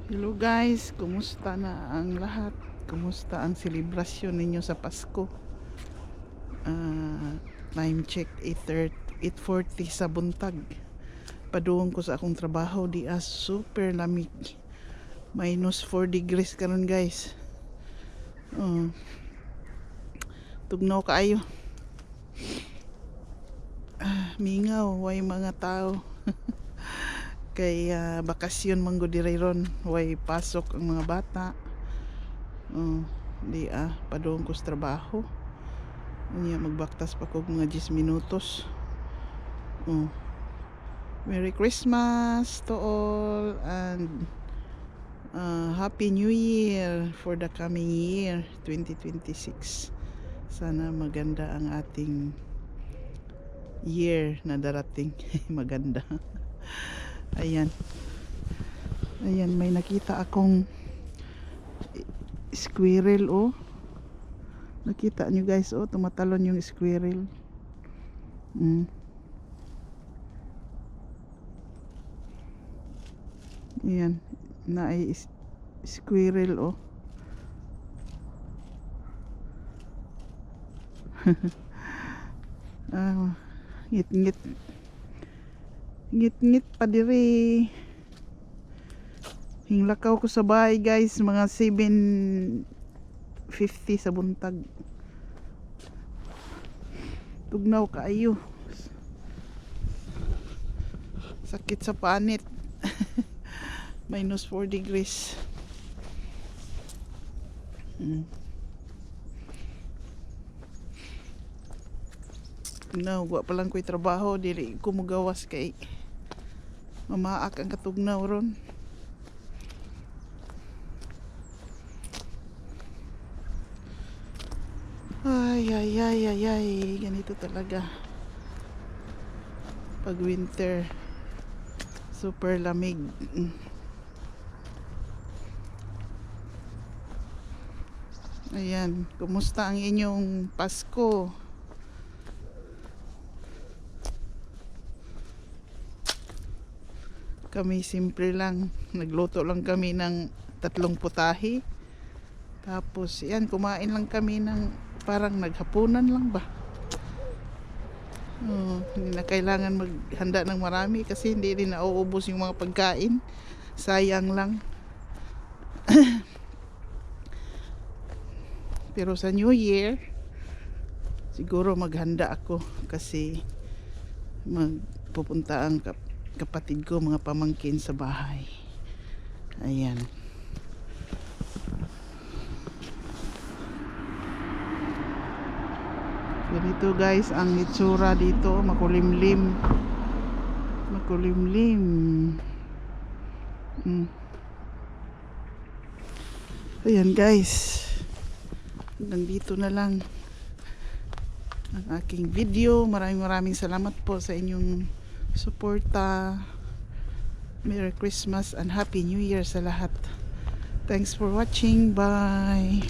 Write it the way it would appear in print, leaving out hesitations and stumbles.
Hello guys, kumusta na ang lahat? Kumusta ang selebrasyon ninyo sa Pasko? Time check 8:40 sa buntag. Padung ko sa akong trabaho di super lamig. -4 degrees karon guys. Tugnaw kaayo. Mingaw way mga tao. Kay bakasyon man gud diri ron, way pasok ang mga bata. Di padung ko sa trabaho. Unya magbaktas pa ko mga 10 minutos. Merry Christmas to all and Happy New Year for the coming year 2026. Sana maganda ang ating year na darating. Maganda. Ayan, may nakita akong squirrel. Nakita nyo guys, tumatalon yung squirrel. Ayan, na ay squirrel. Ngit pa diri. Hinglakaw ko sa bahay guys, mga 7:50 sa buntag. Tugnaw kaayo. Sakit sa panit. -4 degrees. Wa pa lang ko'y trabaho, dili ko mugawas kay mamaak ang katugnaw ron. Ay, ganito talaga pag winter, super lamig. Ayan, kumusta ang inyong Pasko? Kami simple lang, nagluto lang kami ng 3 putahe. Tapos yan, kumain lang kami ng parang naghapunan lang ba. Hindi na kailangan maghanda ng marami kasi hindi rin nauubos yung mga pagkain. Sayang lang. Pero sa New Year siguro maghanda ako kasi magpupunta ang kapatid ko, mga pamangkin sa bahay. Ayan. Ganito guys ang itsura dito, makulimlim. Ayan guys, nandito na lang ang aking video. Maraming salamat po sa inyong suporta. Merry Christmas and Happy New Year sa lahat. Thanks for watching. Bye.